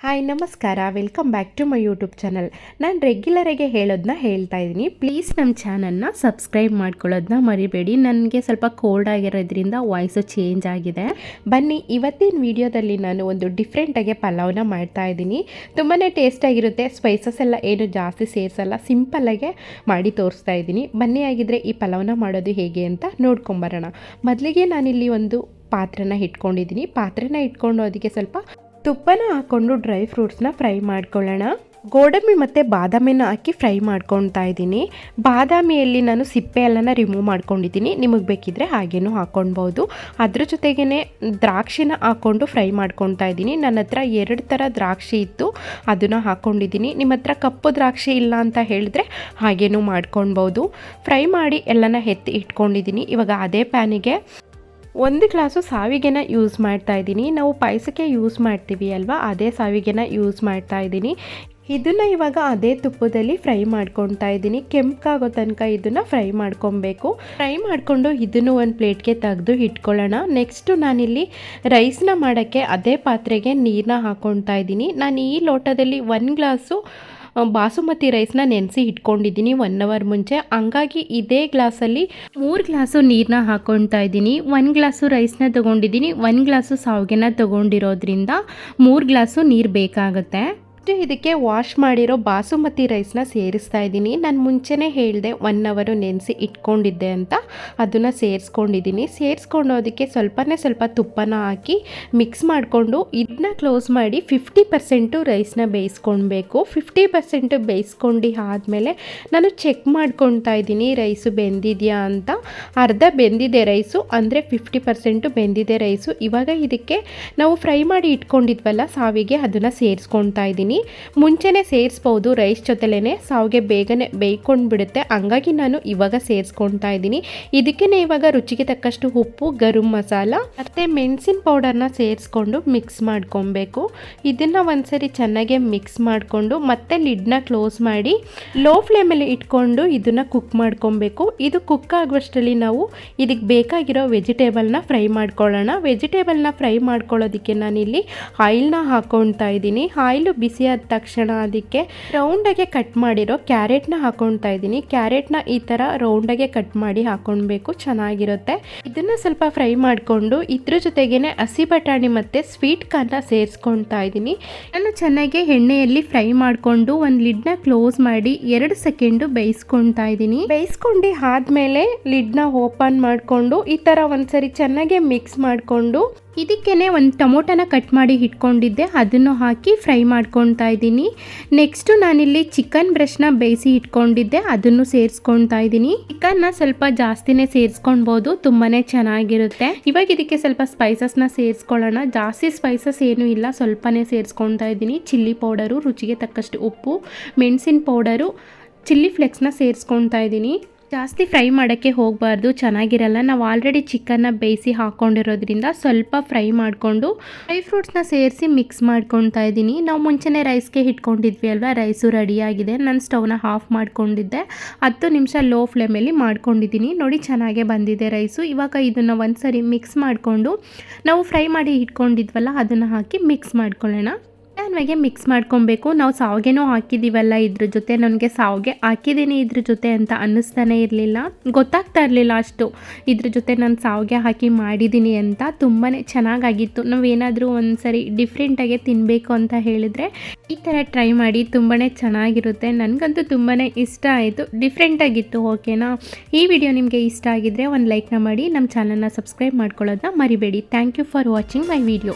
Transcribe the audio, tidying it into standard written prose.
Hi ನಮಸ್ಕಾರ, welcome back to my YouTube channel. ನಾನು ರೆಗ್ಯುಲರಾಗಿ ಹೇಳೋದನ್ನ ಹೇಳ್ತಾ ಇದ್ದೀನಿ. ಪ್ಲೀಸ್ ನಮ್ಮ ಚಾನಲ್ನ ಸಬ್ಸ್ಕ್ರೈಬ್ ಮಾಡ್ಕೊಳ್ಳೋದನ್ನ ಮರಿಬೇಡಿ. ನನಗೆ ಸ್ವಲ್ಪ ಕೋಲ್ಡ್ ಆಗಿರೋದ್ರಿಂದ ವಾಯ್ಸು ಚೇಂಜ್ ಆಗಿದೆ. ಬನ್ನಿ, ಇವತ್ತಿನ ವಿಡಿಯೋದಲ್ಲಿ ನಾನು ಒಂದು ಡಿಫ್ರೆಂಟಾಗಿ ಪಲಾವ್ನ ಮಾಡ್ತಾ ಇದ್ದೀನಿ. ತುಂಬಾ ಟೇಸ್ಟಾಗಿರುತ್ತೆ. ಸ್ಪೈಸಸ್ ಎಲ್ಲ ಏನು ಜಾಸ್ತಿ ಸೇರಿಸಲ್ಲ, ಸಿಂಪಲ್ಲಾಗೆ ಮಾಡಿ ತೋರಿಸ್ತಾ ಇದ್ದೀನಿ. ಬನ್ನಿ, ಆಗಿದ್ರೆ ಈ ಪಲಾವ್ನ ಮಾಡೋದು ಹೇಗೆ ಅಂತ ನೋಡ್ಕೊಂಬರೋಣ. ಮೊದಲಿಗೆ ನಾನಿಲ್ಲಿ ಒಂದು ಪಾತ್ರೆನ ಇಟ್ಕೊಂಡಿದ್ದೀನಿ. ಪಾತ್ರೆನ ಇಟ್ಕೊಂಡು ಅದಕ್ಕೆ ಸ್ವಲ್ಪ ತುಪ್ಪನ ಹಾಕ್ಕೊಂಡು ಡ್ರೈ ಫ್ರೂಟ್ಸ್ನ ಫ್ರೈ ಮಾಡ್ಕೊಳ್ಳೋಣ. ಗೋಡಂಬಿ ಮತ್ತು ಬಾದಾಮಿನ ಹಾಕಿ ಫ್ರೈ ಮಾಡ್ಕೊತಾ ಇದ್ದೀನಿ. ಬಾದಾಮಿಯಲ್ಲಿ ನಾನು ಸಿಪ್ಪೆ ಎಲ್ಲನ ರಿಮೂವ್ ಮಾಡ್ಕೊಂಡಿದ್ದೀನಿ. ನಿಮಗೆ ಬೇಕಿದ್ರೆ ಹಾಗೇನೂ ಹಾಕ್ಕೊಳ್ಬೋದು. ಅದ್ರ ಜೊತೆಗೇ ದ್ರಾಕ್ಷಿನ ಹಾಕ್ಕೊಂಡು ಫ್ರೈ ಮಾಡ್ಕೊತಾ ಇದ್ದೀನಿ. ನನ್ನ ಹತ್ರ 2 ಥರ ದ್ರಾಕ್ಷಿ ಇತ್ತು, ಅದನ್ನು ಹಾಕ್ಕೊಂಡಿದ್ದೀನಿ. ನಿಮ್ಮ ಹತ್ರ ಕಪ್ಪು ದ್ರಾಕ್ಷಿ ಇಲ್ಲ ಅಂತ ಹೇಳಿದ್ರೆ ಹಾಗೇನೂ ಮಾಡ್ಕೊಳ್ಬೋದು. ಫ್ರೈ ಮಾಡಿ ಎಲ್ಲನ ಎತ್ತಿ ಇಟ್ಕೊಂಡಿದ್ದೀನಿ. ಇವಾಗ ಅದೇ ಪ್ಯಾನಿಗೆ 1 ಗ್ಲಾಸು ಸಾವಿಗೆನ ಯೂಸ್ ಮಾಡ್ತಾ ಇದ್ದೀನಿ. ನಾವು ಪಾಯಸಕ್ಕೆ ಯೂಸ್ ಮಾಡ್ತೀವಿ ಅಲ್ವಾ, ಅದೇ ಸಾವಿಗೆನ ಯೂಸ್ ಮಾಡ್ತಾ ಇದ್ದೀನಿ. ಇದನ್ನು ಇವಾಗ ಅದೇ ತುಪ್ಪದಲ್ಲಿ ಫ್ರೈ ಮಾಡ್ಕೊತಾ ಇದ್ದೀನಿ. ಕೆಂಪಾಗೋ ತನಕ ಇದನ್ನು ಫ್ರೈ ಮಾಡ್ಕೊಬೇಕು. ಫ್ರೈ ಮಾಡಿಕೊಂಡು ಇದನ್ನು ಒಂದು ಪ್ಲೇಟ್ಗೆ ತೆಗೆದು ಇಟ್ಕೊಳ್ಳೋಣ. ನೆಕ್ಸ್ಟು ನಾನಿಲ್ಲಿ ರೈಸ್ನ ಮಾಡೋಕ್ಕೆ ಅದೇ ಪಾತ್ರೆಗೆ ನೀರನ್ನ ಹಾಕ್ಕೊತಾ ಇದ್ದೀನಿ. ನಾನು ಈ ಲೋಟದಲ್ಲಿ 1 ಗ್ಲಾಸು ಬಾಸುಮತಿ ರೈಸ್ನ ನೆನೆಸಿ ಇಟ್ಕೊಂಡಿದ್ದೀನಿ 1 ಅವರ್ ಮುಂಚೆ. ಹಂಗಾಗಿ ಇದೇ ಗ್ಲಾಸಲ್ಲಿ 3 ಗ್ಲಾಸು ನೀರನ್ನ ಹಾಕ್ಕೊತಾ ಇದ್ದೀನಿ. 1 ಗ್ಲಾಸು ರೈಸ್ನ ತೊಗೊಂಡಿದ್ದೀನಿ, 1 ಗ್ಲಾಸು ಸಾವಿಗೆನ ತೊಗೊಂಡಿರೋದ್ರಿಂದ 3 ಗ್ಲಾಸು ನೀರು ಬೇಕಾಗುತ್ತೆ. ಇದಕ್ಕೆ ವಾಶ್ ಮಾಡಿರೋ ಬಾಸುಮತಿ ರೈಸ್ನ ಸೇರಿಸ್ತಾ ಇದ್ದೀನಿ. ನಾನು ಮುಂಚೆನೇ ಹೇಳಿದೆ 1 ಅವರು ನೆನೆಸಿ ಇಟ್ಕೊಂಡಿದ್ದೆ ಅಂತ. ಅದನ್ನು ಸೇರಿಸ್ಕೊಂಡಿದ್ದೀನಿ. ಸೇರಿಸ್ಕೊಂಡು ಅದಕ್ಕೆ ಸ್ವಲ್ಪ ತುಪ್ಪನ ಹಾಕಿ ಮಿಕ್ಸ್ ಮಾಡಿಕೊಂಡು ಇದನ್ನ ಕ್ಲೋಸ್ ಮಾಡಿ 50% ರೈಸ್ನ ಬೇಯಿಸ್ಕೊಳ್ಬೇಕು. 50% ಬೇಯಿಸ್ಕೊಂಡು ಆದಮೇಲೆ ನಾನು ಚೆಕ್ ಮಾಡ್ಕೊತಾ ಇದ್ದೀನಿ ರೈಸು ಬೆಂದಿದೆಯಾ ಅಂತ. ಅರ್ಧ ಬೆಂದಿದೆ ರೈಸು, ಅಂದರೆ 50% ಬೆಂದಿದೆ ರೈಸು. ಇವಾಗ ಇದಕ್ಕೆ ನಾವು ಫ್ರೈ ಮಾಡಿ ಇಟ್ಕೊಂಡಿದ್ವಲ್ಲ ಸಾವಿಗೆ, ಅದನ್ನು ಸೇರಿಸ್ಕೊತಾ ಇದ್ದೀನಿ. ಮುಂಚೆನೇ ಸೇರಿಸ್ಬೋದು, ರೈಸ್ ಜೊತೆಲೇ ಸಾವಿಗೆ ಬೇಗನೆ ಬೇಯ್ಕೊಂಡು ಬಿಡುತ್ತೆ. ಹಂಗಾಗಿ ನಾನು ಇವಾಗ ಸೇರಿಸ್ಕೊತಾ ಇದ್ದೀನಿ. ಇದಕ್ಕೇ ಇವಾಗ ರುಚಿಗೆ ತಕ್ಕಷ್ಟು ಉಪ್ಪು, ಗರಂ ಮಸಾಲ ಮತ್ತು ಮೆಣಸಿನ ಪೌಡರ್ನ ಸೇರಿಸ್ಕೊಂಡು ಮಿಕ್ಸ್ ಮಾಡ್ಕೊಬೇಕು. ಇದನ್ನು ಒಂದ್ಸರಿ ಚೆನ್ನಾಗಿ ಮಿಕ್ಸ್ ಮಾಡಿಕೊಂಡು ಮತ್ತೆ ಲಿಡ್ನ ಕ್ಲೋಸ್ ಮಾಡಿ ಲೋ ಫ್ಲೇಮಲ್ಲಿ ಇಟ್ಕೊಂಡು ಇದನ್ನು ಕುಕ್ ಮಾಡ್ಕೊಬೇಕು. ಇದು ಕುಕ್ ಆಗುವಷ್ಟರಲ್ಲಿ ನಾವು ಇದಕ್ಕೆ ಬೇಕಾಗಿರೋ ವೆಜಿಟೇಬಲ್ನ ಫ್ರೈ ಮಾಡ್ಕೊಳ್ಳೋಣ. ವೆಜಿಟೇಬಲ್ನ ಫ್ರೈ ಮಾಡ್ಕೊಳ್ಳೋದಕ್ಕೆ ನಾನಿಲ್ಲಿ ಆಯಿಲ್ನ ಹಾಕ್ಕೊತಾ ಇದ್ದೀನಿ. ಆಯಿಲು ಬಿಸಿ ಆದ ತಕ್ಷಣ ಅದಕ್ಕೆ ರೌಂಡಾಗೆ ಕಟ್ ಮಾಡಿರೋ ಕ್ಯಾರೆಟ್ನ ಹಾಕ್ಕೊತಾ ಇದ್ದೀನಿ. ಕ್ಯಾರೆಟ್ನ ಈ ಥರ ರೌಂಡಾಗೆ ಕಟ್ ಮಾಡಿ ಹಾಕ್ಕೊಳ್ಬೇಕು, ಚೆನ್ನಾಗಿರುತ್ತೆ. ಇದನ್ನು ಸ್ವಲ್ಪ ಫ್ರೈ ಮಾಡಿಕೊಂಡು ಇದ್ರ ಜೊತೆಗೇನೆ ಹಸಿ ಬಟಾಣಿ ಮತ್ತು ಸ್ವೀಟ್ ಕಾರ್ನ ಸೇರಿಸ್ಕೊತಾ ಇದ್ದೀನಿ. ನಾನು ಚೆನ್ನಾಗಿ ಎಣ್ಣೆಯಲ್ಲಿ ಫ್ರೈ ಮಾಡಿಕೊಂಡು ಒಂದು ಲಿಡ್ನ ಕ್ಲೋಸ್ ಮಾಡಿ 2 ಸೆಕೆಂಡು ಬೇಯಿಸ್ಕೊತಾ ಇದ್ದೀನಿ. ಬೇಯಿಸ್ಕೊಂಡು ಆದಮೇಲೆ ಲಿಡ್ನ ಓಪನ್ ಮಾಡಿಕೊಂಡು ಈ ಥರ ಒಂದ್ಸರಿ ಚೆನ್ನಾಗಿ ಮಿಕ್ಸ್ ಮಾಡಿಕೊಂಡು ಇದಕ್ಕೇ ಒಂದು ಟೊಮೊಟೊನ ಕಟ್ ಮಾಡಿ ಇಟ್ಕೊಂಡಿದ್ದೆ, ಅದನ್ನು ಹಾಕಿ ಫ್ರೈ ಮಾಡ್ಕೊತಾ ಇದ್ದೀನಿ. ನೆಕ್ಸ್ಟು ನಾನಿಲ್ಲಿ ಚಿಕನ್ ಬ್ರೆಸ್ಟ್ನ ಬೇಯಿಸಿ ಇಟ್ಕೊಂಡಿದ್ದೆ, ಅದನ್ನು ಸೇರಿಸ್ಕೊತಾ ಇದ್ದೀನಿ. ಚಿಕನ್ನ ಸ್ವಲ್ಪ ಜಾಸ್ತಿನೇ ಸೇರಿಸ್ಕೊಳ್ಬೋದು, ತುಂಬಾ ಚೆನ್ನಾಗಿರುತ್ತೆ. ಇವಾಗ ಇದಕ್ಕೆ ಸ್ವಲ್ಪ ಸ್ಪೈಸಸ್ನ ಸೇರಿಸ್ಕೊಳ್ಳೋಣ. ಜಾಸ್ತಿ ಸ್ಪೈಸಸ್ ಏನೂ ಇಲ್ಲ, ಸ್ವಲ್ಪನೇ ಸೇರಿಸ್ಕೊತಾ ಇದ್ದೀನಿ. ಚಿಲ್ಲಿ ಪೌಡರು, ರುಚಿಗೆ ತಕ್ಕಷ್ಟು ಉಪ್ಪು, ಮೆಣಸಿನ ಪೌಡರು, ಚಿಲ್ಲಿ ಫ್ಲೆಕ್ಸ್ನ ಸೇರಿಸ್ಕೊತಾ ಇದ್ದೀನಿ. ಜಾಸ್ತಿ ಫ್ರೈ ಮಾಡೋಕ್ಕೆ ಹೋಗಬಾರ್ದು, ಚೆನ್ನಾಗಿರಲ್ಲ. ನಾವು ಆಲ್ರೆಡಿ ಚಿಕನ್ನ ಬೇಯಿಸಿ ಹಾಕ್ಕೊಂಡಿರೋದ್ರಿಂದ ಸ್ವಲ್ಪ ಫ್ರೈ ಮಾಡಿಕೊಂಡು ಡ್ರೈ ಫ್ರೂಟ್ಸ್ನ ಸೇರಿಸಿ ಮಿಕ್ಸ್ ಮಾಡ್ಕೊತಾ ಇದ್ದೀನಿ. ನಾವು ಮುಂಚೆನೇ ರೈಸ್ಗೆ ಇಟ್ಕೊಂಡಿದ್ವಿ ಅಲ್ವಾ, ರೈಸು ರೆಡಿಯಾಗಿದೆ. ನಾನು ಸ್ಟವ್ನ ಆಫ್ ಮಾಡ್ಕೊಂಡಿದ್ದೆ. 10 ನಿಮಿಷ ಲೋ ಫ್ಲೇಮಲ್ಲಿ ಮಾಡ್ಕೊಂಡಿದ್ದೀನಿ. ನೋಡಿ, ಚೆನ್ನಾಗೇ ಬಂದಿದೆ ರೈಸು. ಇವಾಗ ಇದನ್ನು ಒಂದ್ಸರಿ ಮಿಕ್ಸ್ ಮಾಡಿಕೊಂಡು ನಾವು ಫ್ರೈ ಮಾಡಿ ಇಟ್ಕೊಂಡಿದ್ವಲ್ಲ ಅದನ್ನು ಹಾಕಿ ಮಿಕ್ಸ್ ಮಾಡ್ಕೊಳ್ಳೋಣ. ಚೆನ್ನಾಗಿ ಮಿಕ್ಸ್ ಮಾಡ್ಕೊಬೇಕು. ನಾವು ಸಾವಿಗೆನೂ ಹಾಕಿದ್ದೀವಲ್ಲ ಇದ್ರ ಜೊತೆ, ನನಗೆ ಸಾವಿಗೆ ಹಾಕಿದ್ದೀನಿ ಇದ್ರ ಜೊತೆ ಅಂತ ಅನ್ನಿಸ್ತಾನೆ ಇರಲಿಲ್ಲ, ಗೊತ್ತಾಗ್ತಾ ಇರಲಿಲ್ಲ ಅಷ್ಟು ಇದ್ರ ಜೊತೆ ನಾನು ಸಾವಿಗೆ ಹಾಕಿ ಮಾಡಿದ್ದೀನಿ ಅಂತ. ತುಂಬಾ ಚೆನ್ನಾಗಾಗಿತ್ತು. ನಾವೇನಾದರೂ ಒಂದ್ಸರಿ ಡಿಫ್ರೆಂಟಾಗಿ ತಿನ್ನಬೇಕು ಅಂತ ಹೇಳಿದರೆ ಈ ಥರ ಟ್ರೈ ಮಾಡಿ, ತುಂಬಾ ಚೆನ್ನಾಗಿರುತ್ತೆ. ನನಗಂತೂ ತುಂಬಾ ಇಷ್ಟ ಆಯಿತು, ಡಿಫ್ರೆಂಟಾಗಿತ್ತು. ಓಕೆನಾ? ಈ ವಿಡಿಯೋ ನಿಮಗೆ ಇಷ್ಟ ಆಗಿದ್ದರೆ ಒಂದು ಲೈಕ್ನ ಮಾಡಿ, ನಮ್ಮ ಚಾನಲ್ನ ಸಬ್ಸ್ಕ್ರೈಬ್ ಮಾಡ್ಕೊಳ್ಳೋದನ್ನ ಮರಿಬೇಡಿ. Thank you for watching my video.